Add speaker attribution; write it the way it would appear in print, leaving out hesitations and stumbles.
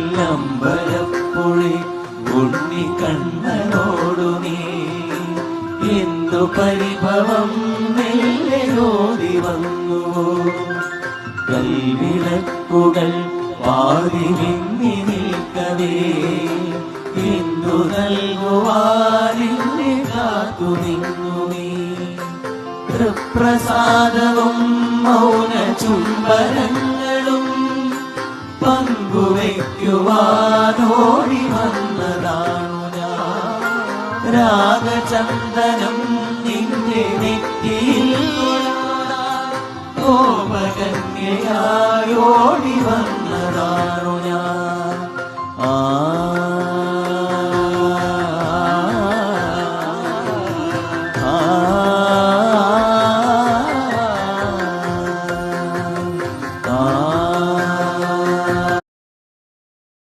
Speaker 1: അമ്പലപ്പുഴി ഉണ്ണിക്കണ്ണനോടു നീ എന്തു പരിഭവം മെല്ലെയോടി വന്നുവോ. കൽവിളക്കുകൾ പാതി മിന്നി നിൽക്കവേ എന്തു നൽകുവാനിന്നെ കാത്തു നിന്നു നീ. തൃപ്രസാദവും മൗന ചുംബനങ്ങളും പങ്കുവയ്ക്കുവാനോടി വന്നതാണു ഞാൻ. രാഗചന്ദനം നിന്റെ നെറ്റിയിൽ കോപകന്യയായോടി വന്നു